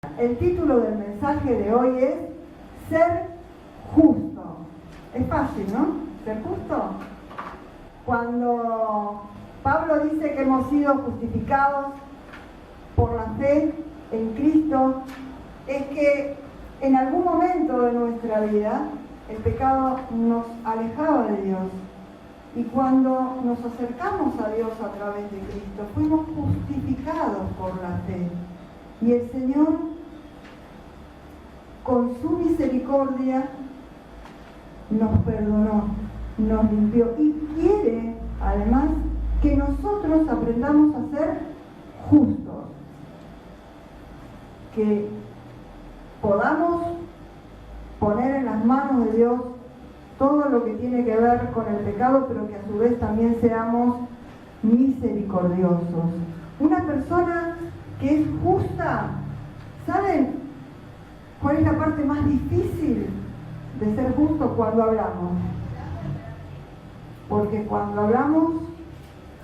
El título del mensaje de hoy es Ser justo. Es fácil, ¿no? Ser justo. Cuando Pablo dice que hemos sido justificados por la fe en Cristo, es que en algún momento de nuestra vida el pecado nos alejaba de Dios. Y cuando nos acercamos a Dios a través de Cristo, fuimos justificados por la fe. Y el Señor, con su misericordia, nos perdonó, nos limpió y quiere, además, que nosotros aprendamos a ser justos. Que podamos poner en las manos de Dios todo lo que tiene que ver con el pecado, pero que a su vez también seamos misericordiosos. Una persona que es justa, ¿saben cuál es la parte más difícil de ser justo? Cuando hablamos. Porque cuando hablamos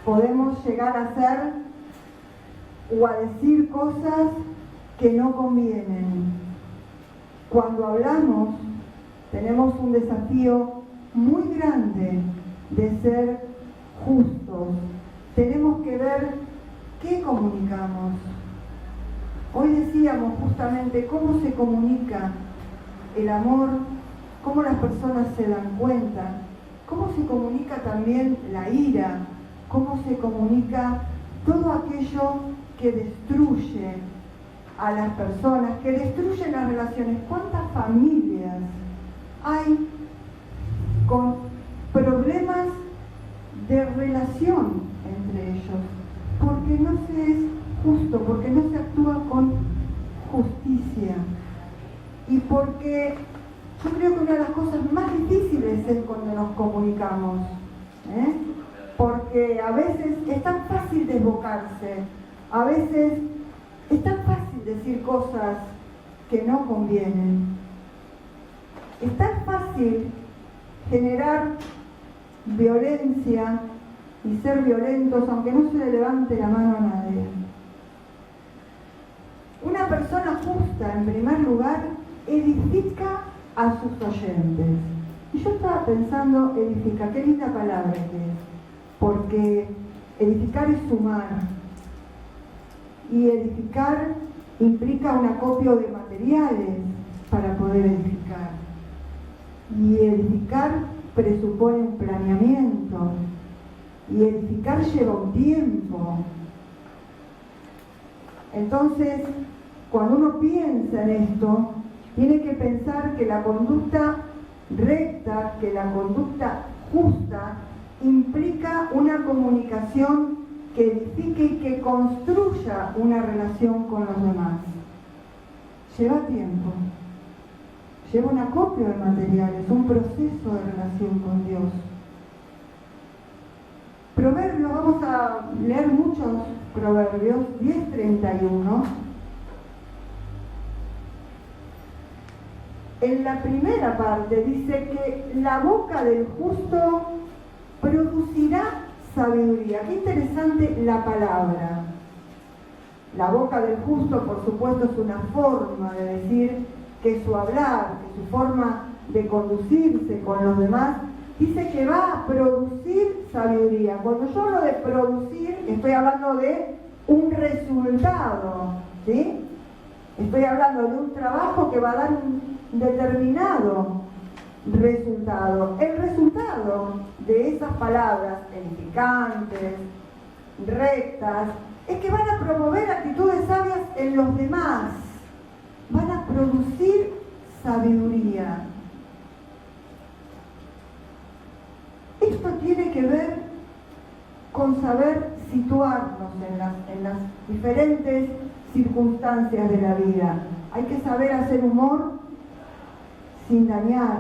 podemos llegar a hacer o a decir cosas que no convienen. Cuando hablamos tenemos un desafío muy grande de ser justos. Tenemos que ver qué comunicamos. Hoy decíamos justamente cómo se comunica el amor, cómo las personas se dan cuenta, cómo se comunica también la ira, cómo se comunica todo aquello que destruye a las personas, que destruye las relaciones. ¿Cuántas familias hay con problemas de relación entre ellos? Porque no se es justo, porque no se actúa con justicia. Y porque yo creo que una de las cosas más difíciles es cuando nos comunicamos. Porque a veces es tan fácil desbocarse, a veces es tan fácil decir cosas que no convienen. Es tan fácil generar violencia y ser violentos, aunque no se le levante la mano a nadie. Una persona justa, en primer lugar, edifica a sus oyentes. Y yo estaba pensando, edifica, qué linda palabra que es, porque edificar es sumar. Y edificar implica un acopio de materiales para poder edificar. Y edificar presupone un planeamiento. Y edificar lleva un tiempo. Entonces, cuando uno piensa en esto, tiene que pensar que la conducta recta, que la conducta justa, implica una comunicación que edifique y que construya una relación con los demás. Lleva tiempo. Lleva un acopio de materiales, un proceso de relación con Dios. Proverbios, vamos a leer muchos proverbios, 10:31. En la primera parte dice que la boca del justo producirá sabiduría. Qué interesante la palabra. La boca del justo, por supuesto, es una forma de decir que su hablar, que su forma de conducirse con los demás, dice que va a producir sabiduría. Cuando yo hablo de producir, estoy hablando de un resultado, ¿sí? Estoy hablando de un trabajo que va a dar un determinado resultado. El resultado de esas palabras edificantes, rectas, es que van a promover actitudes sabias en los demás. Van a producir sabiduría. Esto tiene que ver con saber situarnos en las diferentes circunstancias de la vida. Hay que saber hacer humor sin dañar,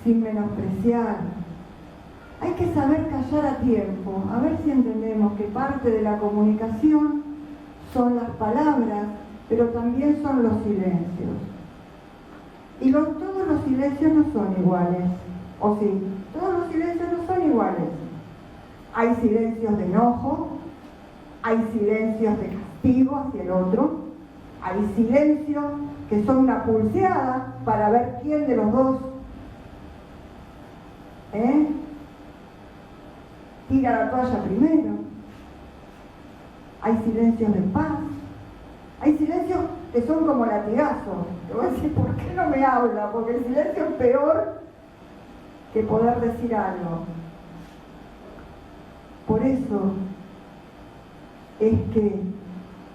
sin menospreciar. Hay que saber callar a tiempo. A ver si entendemos que parte de la comunicación son las palabras, pero también son los silencios. Y todos los silencios no son iguales. ¿O sí? Todos los silencios no son iguales. Hay silencios de enojo, hay silencios de castigo hacia el otro, Hay silencios que son una pulseada para ver quién de los dos tira la toalla primero. Hay silencios de paz. Hay silencios que son como latigazos. Te voy a decir, ¿por qué no me habla? Porque el silencio es peor que poder decir algo. Por eso es que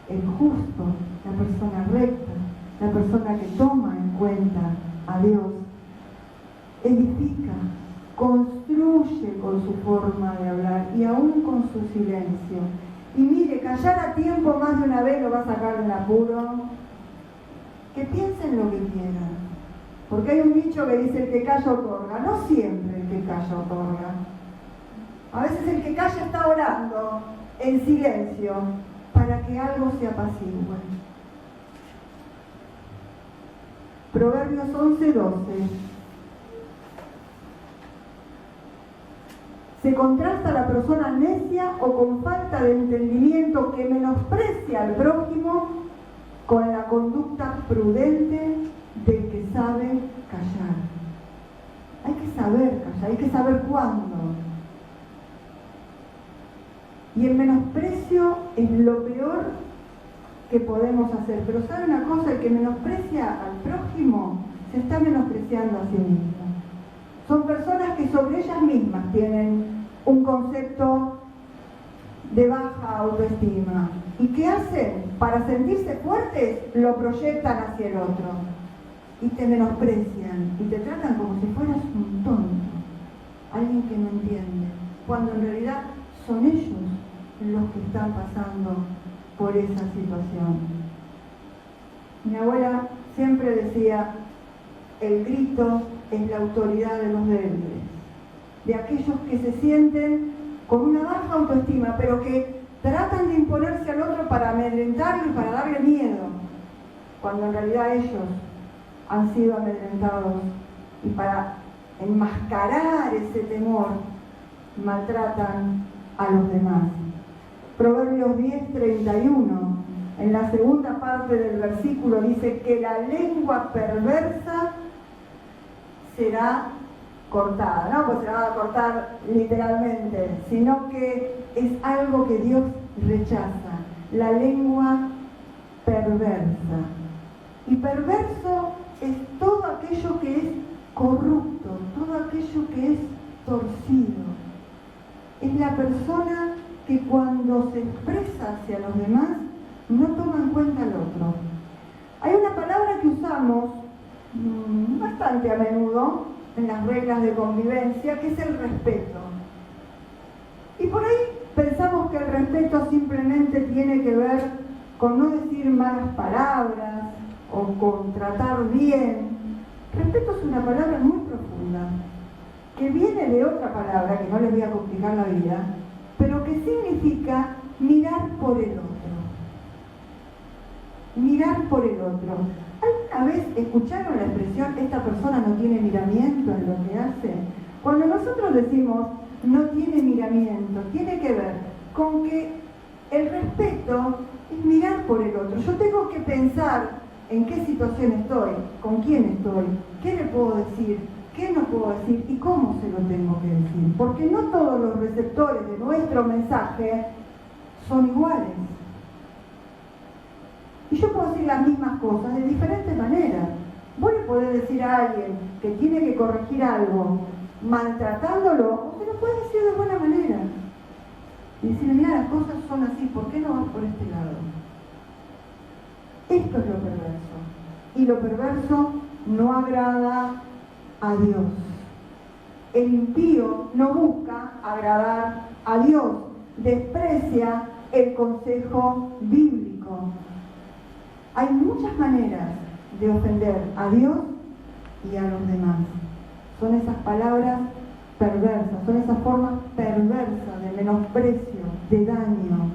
el justo, la persona recta, la persona que toma en cuenta a Dios, edifica, construye con su forma de hablar y aún con su silencio. Y mire, callar a tiempo más de una vez lo va a sacar del apuro. Que piensen lo que quieran. Porque hay un dicho que dice: el que calla otorga. No siempre el que calla otorga. A veces el que calla está orando en silencio para que algo se apacigüe. Proverbios 11:12. Se contrasta la persona necia o con falta de entendimiento que menosprecia al prójimo con la conducta prudente del que sabe callar. Hay que saber callar, hay que saber cuándo. Y el menosprecio es lo peor que podemos hacer. Pero ¿sabe una cosa? El que menosprecia al prójimo se está menospreciando a sí mismo. Son personas que sobre ellas mismas tienen un concepto de baja autoestima. ¿Y qué hacen? Para sentirse fuertes, lo proyectan hacia el otro. Y te menosprecian y te tratan como si fueras un tonto, alguien que no entiende, cuando en realidad son ellos los que están pasando por esa situación. Mi abuela siempre decía: el grito es la autoridad de los débiles, de aquellos que se sienten con una baja autoestima, pero que tratan de imponerse al otro para amedrentarlo y para darle miedo, cuando en realidad ellos han sido amedrentados y para enmascarar ese temor maltratan a los demás. Proverbios 10:31, en la segunda parte del versículo, dice que la lengua perversa será cortada. No pues se la va a cortar literalmente, sino que es algo que Dios rechaza. La lengua perversa. Y perverso es todo aquello que es corrupto, todo aquello que es torcido. Es la persona que cuando se expresa hacia los demás no toma en cuenta al otro. Hay una palabra que usamos bastante a menudo en las reglas de convivencia, que es el respeto. Y por ahí pensamos que el respeto simplemente tiene que ver con no decir malas palabras o con tratar bien. Respeto es una palabra muy profunda, que viene de otra palabra, que no les voy a complicar la vida, pero que significa mirar por el otro. Mirar por el otro. ¿Alguna vez escucharon la expresión "esta persona no tiene miramiento en lo que hace"? Cuando nosotros decimos "no tiene miramiento", tiene que ver con que el respeto es mirar por el otro. Yo tengo que pensar en qué situación estoy, con quién estoy, qué le puedo decir, qué no puedo decir y cómo se lo tengo que decir. Porque no todos los receptores de nuestro mensaje son iguales. Y yo puedo decir las mismas cosas de diferentes maneras. Vos le podés decir a alguien que tiene que corregir algo maltratándolo, o se lo podés decir de buena manera. Y decirle: mira, las cosas son así, ¿por qué no vas por este lado? Esto es lo perverso. Y lo perverso no agrada a Dios. El impío no busca agradar a Dios, desprecia el consejo bíblico. Hay muchas maneras de ofender a Dios y a los demás. Son esas palabras perversas, son esas formas perversas de menosprecio, de daño.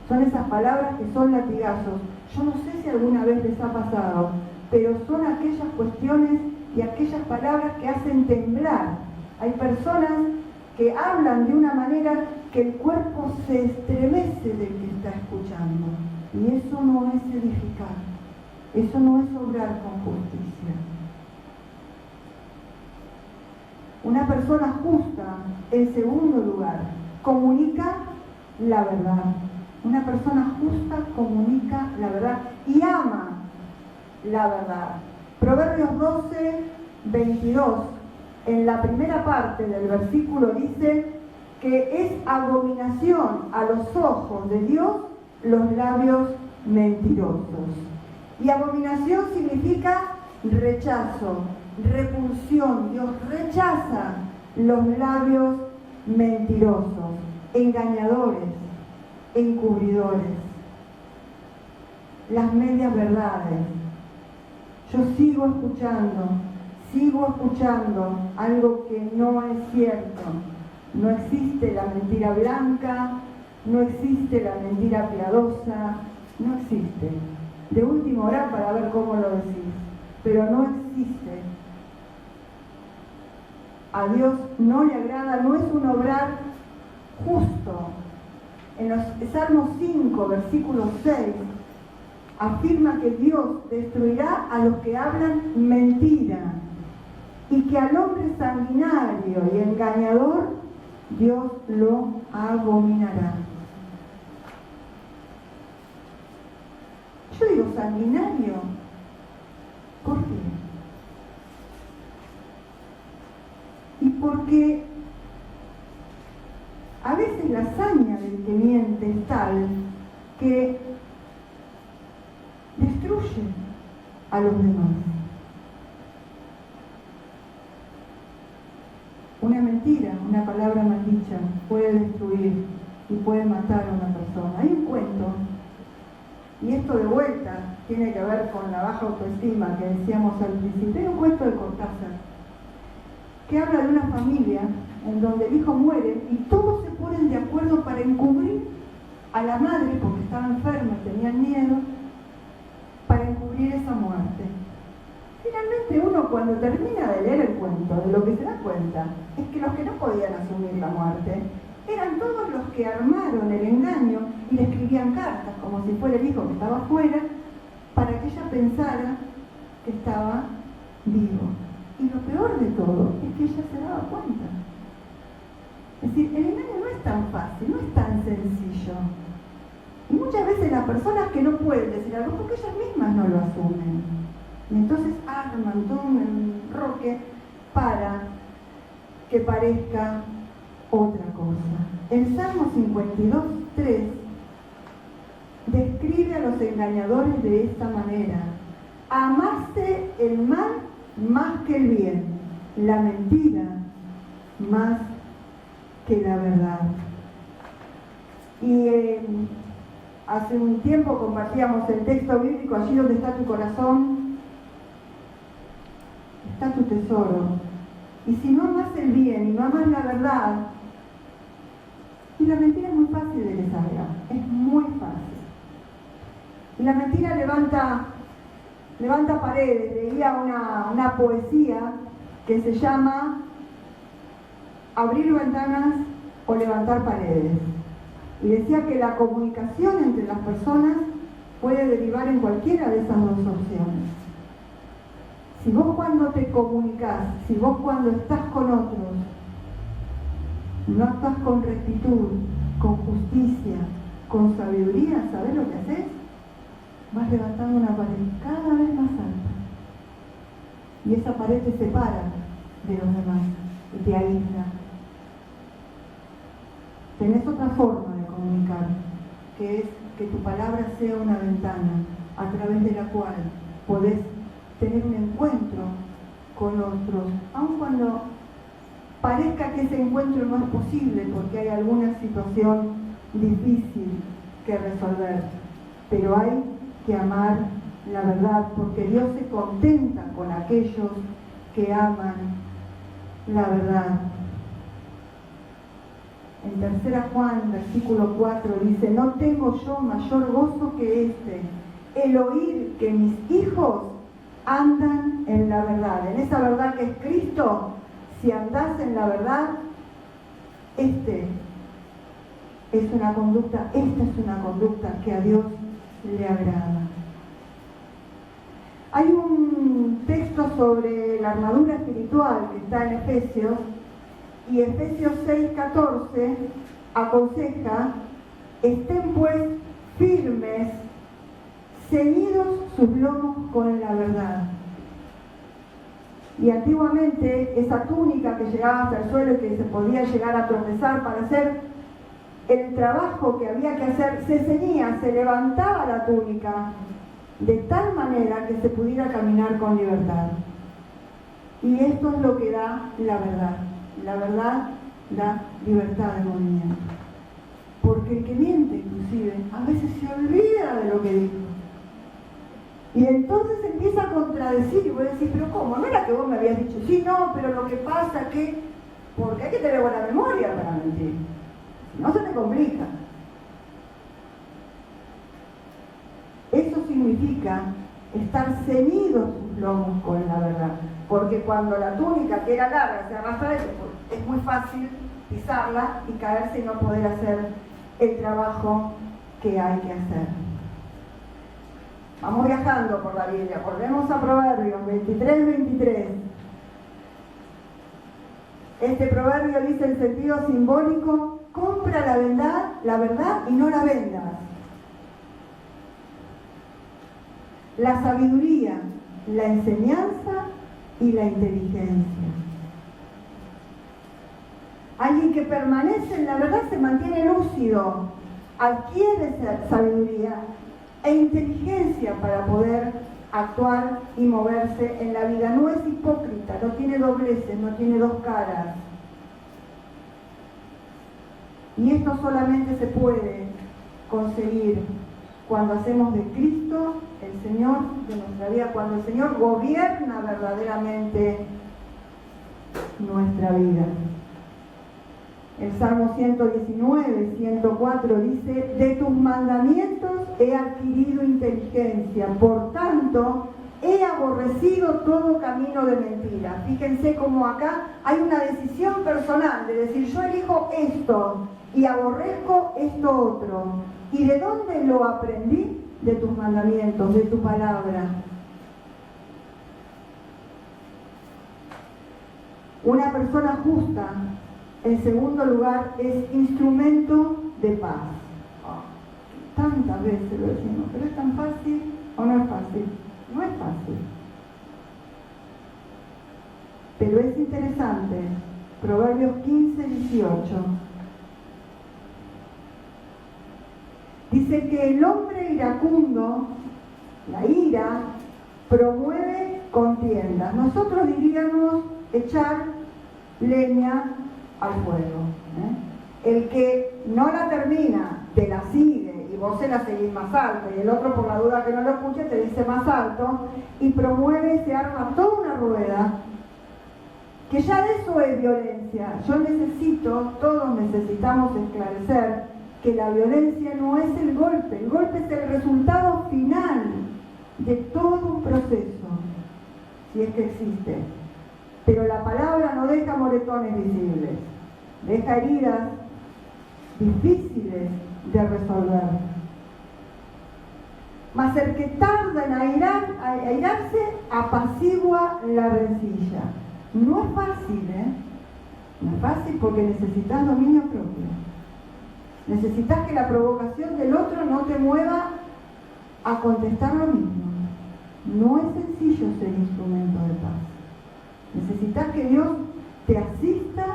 Son esas palabras que son latigazos. Yo no sé si alguna vez les ha pasado, pero son aquellas cuestiones y aquellas palabras que hacen temblar. Hay personas que hablan de una manera que el cuerpo se estremece del que está escuchando. Y eso no es edificar. Eso no es obrar con justicia. Una persona justa, en segundo lugar, comunica la verdad. Una persona justa comunica la verdad y ama la verdad. Proverbios 12, 22, en la primera parte del versículo dice que es abominación a los ojos de Dios los labios mentirosos. Y abominación significa rechazo, repulsión. Dios rechaza los labios mentirosos, engañadores, encubridores, las medias verdades. Yo sigo escuchando algo que no es cierto. No existe la mentira blanca, no existe la mentira piadosa, no existe. De último orar para ver cómo lo decís, pero no existe. A Dios no le agrada, no es un obrar justo. En los Salmos 5, versículo 6, afirma que Dios destruirá a los que hablan mentira y que al hombre sanguinario y engañador Dios lo abominará. Yo digo sanguinario, ¿por qué? Y porque a veces la hazaña del que miente es tal que destruye a los demás. Una mentira, una palabra mal dicha, puede destruir y puede matar a una persona. Hay un cuento, y esto de vuelta tiene que ver con la baja autoestima que decíamos al principio. Hay un cuento de Cortázar que habla de una familia en donde el hijo muere y todos se ponen de acuerdo para encubrir a la madre, porque estaba enferma y tenían miedo, para encubrir esa muerte. Finalmente uno, cuando termina de leer el cuento, de lo que se da cuenta es que los que no podían asumir la muerte eran todos los que armaron el engaño y le escribían cartas como si fuera el hijo que estaba afuera para que ella pensara que estaba vivo. Y lo peor de todo es que ella se daba cuenta. Es decir, el engaño no es tan fácil, no es tan sencillo. Y muchas veces las personas que no pueden decir algo porque ellas mismas no lo asumen. Y entonces arman todo un enroque para que parezca otra cosa. El Salmo 52, 3 describe a los engañadores de esta manera: amaste el mal más que el bien, la mentira más que la verdad. Y hace un tiempo compartíamos el texto bíblico: allí donde está tu corazón, está tu tesoro. Y si no amas el bien y no amas la verdad, y la mentira es muy fácil de que salga, es muy fácil. Y la mentira levanta paredes. Leía una poesía que se llama Abrir ventanas o levantar paredes. Y decía que la comunicación entre las personas puede derivar en cualquiera de esas dos opciones. Si vos cuando te comunicás, si vos cuando estás con otros, no actúas con rectitud, con justicia, con sabiduría, ¿sabés lo que haces? Vas levantando una pared cada vez más alta. Y esa pared te separa de los demás y te aísla. Tenés otra forma de comunicar, que es que tu palabra sea una ventana a través de la cual podés tener un encuentro con otros, aun cuando parezca que ese encuentro no es posible porque hay alguna situación difícil que resolver, pero hay que amar la verdad, porque Dios se contenta con aquellos que aman la verdad. En 3 Juan, versículo 4, dice: no tengo yo mayor gozo que este, el oír que mis hijos andan en la verdad. En esa verdad que es Cristo, si andás en la verdad, esta es una conducta que a Dios le agrada. Hay un texto sobre la armadura espiritual que está en Efesios, y Efesios 6:14 aconseja: estén pues firmes, ceñidos sus lomos con la verdad. Y antiguamente esa túnica que llegaba hasta el suelo y que se podía llegar a tropezar para hacer el trabajo que había que hacer, se ceñía, se levantaba la túnica de tal manera que se pudiera caminar con libertad. Y esto es lo que da la verdad. La verdad da libertad de movimiento. Porque el que miente, inclusive, a veces se olvida de lo que dijo. Y entonces empieza a contradecir y voy a decir: pero ¿cómo? ¿No era que vos me habías dicho? Sí, no, pero lo que pasa que... Porque hay que tener buena memoria para mentir. Si no, se te complica. Eso significa estar ceñidos sus lomos con la verdad. Porque cuando la túnica, que era larga, se arrastra, es muy fácil pisarla y caerse y no poder hacer el trabajo que hay que hacer. Vamos viajando por la Biblia. Volvemos a Proverbios 23:23. Este proverbio dice en sentido simbólico: compra la verdad y no la vendas. La sabiduría, la enseñanza y la inteligencia. Alguien que permanece en la verdad se mantiene lúcido, adquiere sabiduría e inteligencia para poder actuar y moverse en la vida. No es hipócrita, no tiene dobleces, no tiene dos caras. Y esto solamente se puede conseguir cuando hacemos de Cristo el Señor de nuestra vida, cuando el Señor gobierna verdaderamente nuestra vida. El Salmo 119, 104 dice: de tus mandamientos he adquirido inteligencia, por tanto he aborrecido todo camino de mentira. Fíjense cómo acá hay una decisión personal de decir: yo elijo esto y aborrezco esto otro. ¿Y de dónde lo aprendí? De tus mandamientos, de tu palabra. Una persona justa, en segundo lugar, es instrumento de paz. Tantas veces lo decimos, pero ¿es tan fácil o no es fácil? No es fácil. Pero es interesante. Proverbios 15:18. Dice que el hombre iracundo, la ira, promueve contiendas. Nosotros diríamos echar leña al fuego. El que no la termina, te la sigue y vos se la seguís más alto, y el otro, por la duda que no lo escuche, te dice más alto, y promueve, se arma toda una rueda, que ya de eso es violencia. Todos necesitamos esclarecer que la violencia no es el golpe es el resultado final de todo un proceso, si es que existe. Pero la palabra no deja moretones visibles, deja heridas difíciles de resolver. Mas el que tarda en airarse apacigua la rencilla. No es fácil, No es fácil, porque necesitas dominio propio. Necesitas que la provocación del otro no te mueva a contestar lo mismo. No es sencillo ser instrumento de paz. Necesitas que Dios te asista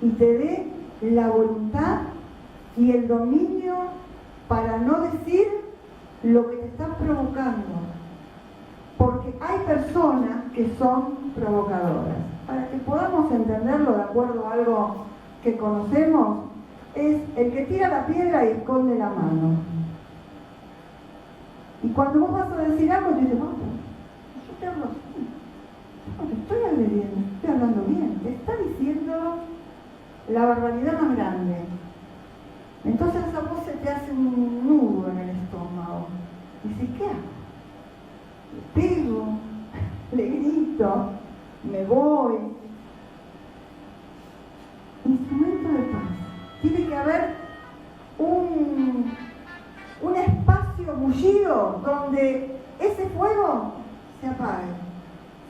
y te dé la voluntad y el dominio para no decir lo que te están provocando. Porque hay personas que son provocadoras. Para que podamos entenderlo de acuerdo a algo que conocemos, es el que tira la piedra y esconde la mano. Y cuando vos vas a decir algo, te dices: yo te hablo así. No te estoy agrediendo, estoy hablando bien. Te está diciendo la barbaridad más grande. Entonces a vos se te hace un nudo en el estómago. Y dices: ¿qué hago? Le pego, le grito, me voy. Instrumento de paz. Tiene que haber un espacio mullido donde ese fuego se apague.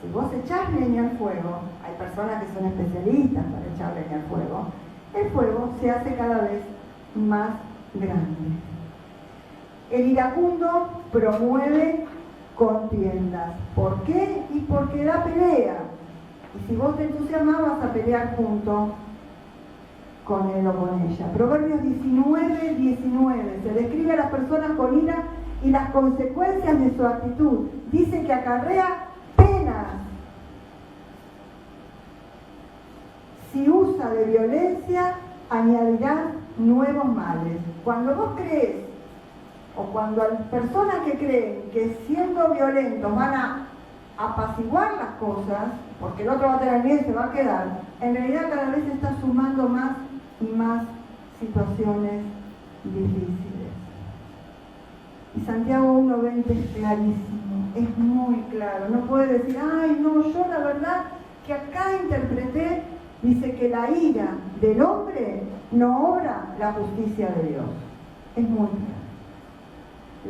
Si vos echás leña al fuego, hay personas que son especialistas para echar leña al fuego, el fuego se hace cada vez más grande. El iracundo promueve contiendas. ¿Por qué? Y porque da pelea. Y si vos te entusiasmas, vas a pelear junto con él o con ella. Proverbios 19:19. Se describe a las personas con ira y las consecuencias de su actitud. Dice que acarrea penas. Si usa de violencia, añadirá nuevos males. Cuando vos crees, o cuando hay personas que creen que siendo violentos van a apaciguar las cosas, porque el otro va a tener miedo y se va a quedar, en realidad cada vez se está sumando más y más situaciones difíciles. Y Santiago 1:20 es clarísimo, es muy claro. No puede decir, ay no, yo la verdad que acá interpreté, dice que la ira del hombre no obra la justicia de Dios. Es muy claro.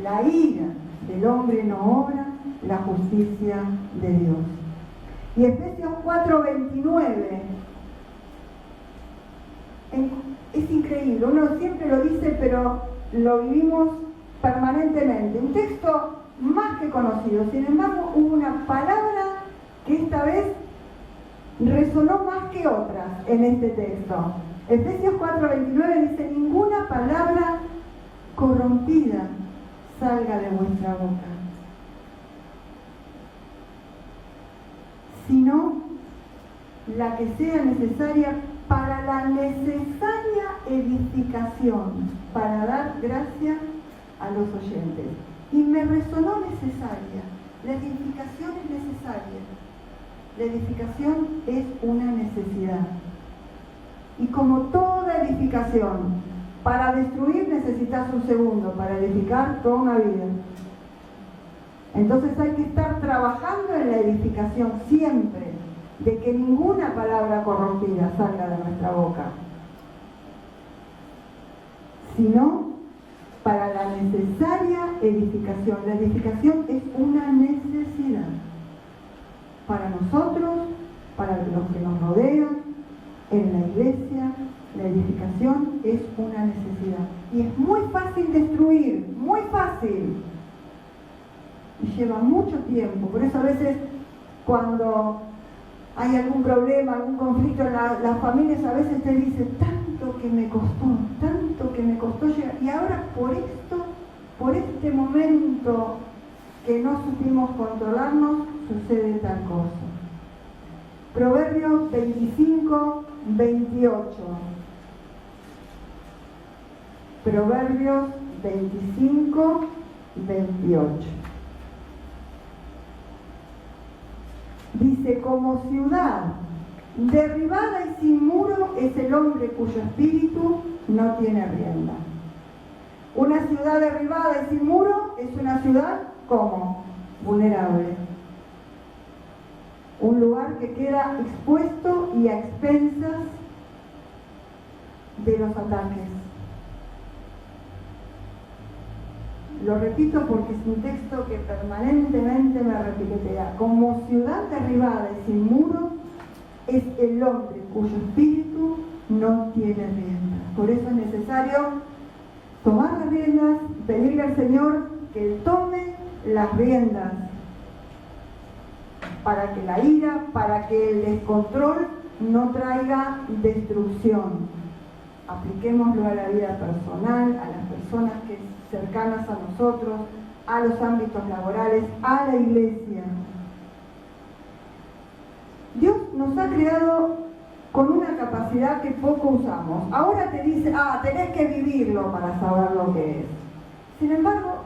La ira del hombre no obra la justicia de Dios. Y Efesios 4:29 es increíble, uno siempre lo dice, pero lo vivimos permanentemente. Un texto más que conocido, sin embargo, hubo una palabra que esta vez resonó más que otras en este texto. Efesios 4:29 dice: ninguna palabra corrompida salga de vuestra boca, sino la que sea necesaria para la necesaria edificación, para dar gracia a los oyentes. Y me resonó necesaria. La edificación es necesaria. La edificación es una necesidad. Y como toda edificación, para destruir necesitas un segundo, para edificar toda una vida. Entonces hay que estar trabajando en la edificación siempre, de que ninguna palabra corrompida salga de nuestra boca, sino para la necesaria edificación. La edificación es una necesidad para nosotros, para los que nos rodean, en la iglesia. La edificación es una necesidad. Y es muy fácil destruir, muy fácil. Y lleva mucho tiempo. Por eso a veces cuando hay algún problema, algún conflicto en las familias, a veces te dicen, tanto que me costó llegar. Y ahora por esto, por este momento que no supimos controlarnos, sucede tal cosa. Proverbios 25:28. Proverbios 25:28. Dice: como ciudad derribada y sin muro es el hombre cuyo espíritu no tiene rienda. Una ciudad derribada y sin muro es una ciudad, ¿cómo? Vulnerable. Un lugar que queda expuesto y a expensas de los ataques. Lo repito porque es un texto que permanentemente me repiquetea. Como ciudad derribada y sin muro es el hombre cuyo espíritu no tiene rienda. Por eso es necesario tomar las riendas, pedirle al Señor que Él tome las riendas, para que la ira, para que el descontrol no traiga destrucción. Apliquémoslo a la vida personal, a las personas cercanas a nosotros, a los ámbitos laborales, a la iglesia. Dios nos ha creado con una capacidad que poco usamos. Ahora te dice, tenés que vivirlo para saber lo que es. Sin embargo,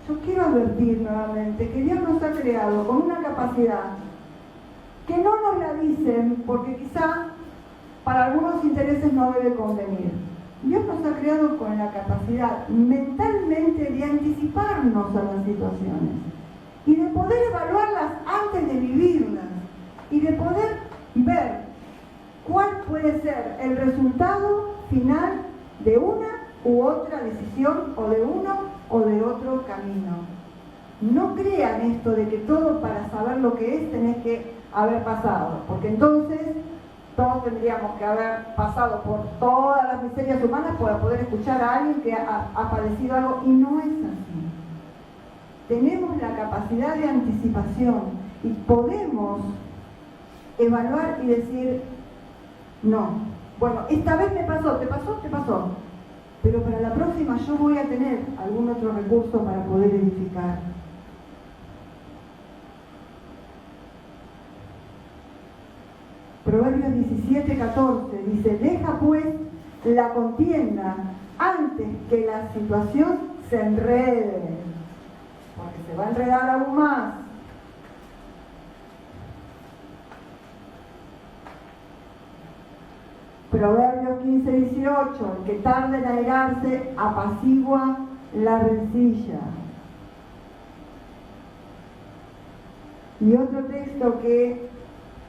yo quiero advertir nuevamente que Dios nos ha creado con una capacidad que no nos la dicen porque quizá para algunos intereses no debe convenir. Dios nos ha creado con la capacidad mentalmente de anticiparnos a las situaciones y de poder evaluarlas antes de vivirlas y de poder ver cuál puede ser el resultado final de una u otra decisión o de uno o de otro camino. No crean esto de que todo para lo que es, tenés que haber pasado, porque entonces todos tendríamos que haber pasado por todas las miserias humanas para poder escuchar a alguien que ha padecido algo, y no es así. Tenemos la capacidad de anticipación y podemos evaluar y decir, no, bueno, esta vez me pasó, te pasó, pero para la próxima yo voy a tener algún otro recurso para poder edificar. Proverbios 17:14 dice, deja pues la contienda antes que la situación se enrede, porque se va a enredar aún más. Proverbios 15:18, el que tarde en airarse apacigua la rencilla. Y otro texto que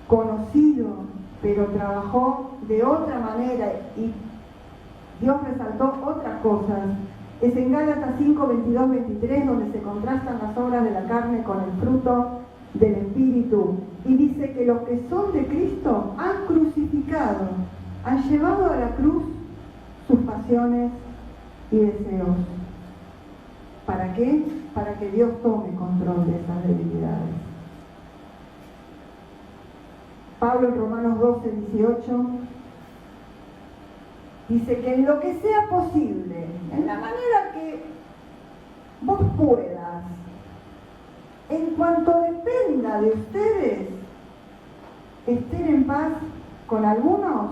conocido, pero trabajó de otra manera y Dios resaltó otras cosas, es en Gálatas 5:22-23, donde se contrastan las obras de la carne con el fruto del Espíritu, y dice que los que son de Cristo han crucificado, han llevado a la cruz sus pasiones y deseos. ¿Para qué? Para que Dios tome control de esas debilidades. Pablo en Romanos 12:18 dice que en lo que sea posible, en la manera que vos puedas, en cuanto dependa de ustedes, estén en paz con algunos,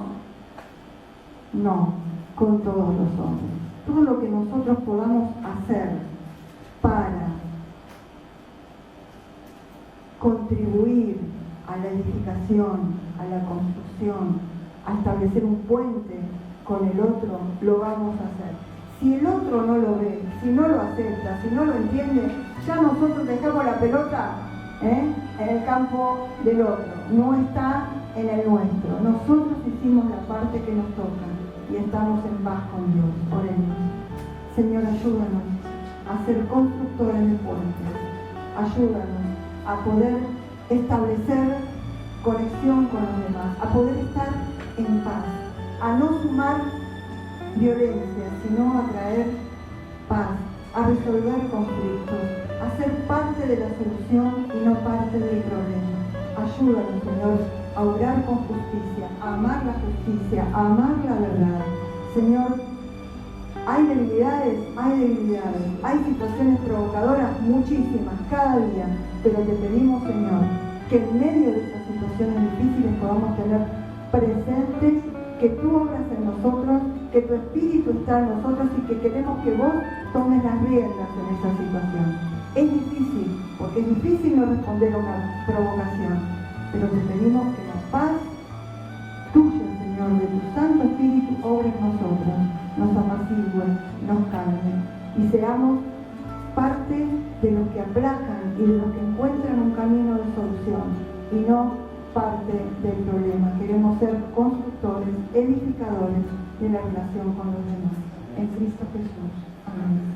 no, con todos los hombres. Todo lo que nosotros podamos hacer para contribuir a la edificación, a la construcción, a establecer un puente con el otro, lo vamos a hacer. Si el otro no lo ve, si no lo acepta, si no lo entiende, ya nosotros dejamos la pelota en el campo del otro, no está en el nuestro. Nosotros hicimos la parte que nos toca y estamos en paz con Dios. Oremos. Señor, ayúdanos a ser constructores de puentes. Ayúdanos a poder establecer conexión con los demás, a poder estar en paz, a no sumar violencia, sino a traer paz, a resolver conflictos, a ser parte de la solución y no parte del problema. Ayúdanos, Señor, a obrar con justicia, a amar la justicia, a amar la verdad. Señor, hay debilidades, hay situaciones provocadoras muchísimas cada día, pero te pedimos, Señor, que en medio de estas situaciones difíciles podamos tener presente que tú obras en nosotros, que tu Espíritu está en nosotros y que queremos que vos tomes las riendas en esa situación. Es difícil, porque es difícil no responder a una provocación, pero te pedimos que la paz tuya, Señor, de tu Santo Espíritu, obre en nosotros, nos apacigüe, nos calme y seamos parte de los que aplacan y de los que encuentran un camino de solución y no parte del problema. Queremos ser constructores, edificadores de la relación con los demás. En Cristo Jesús. Amén.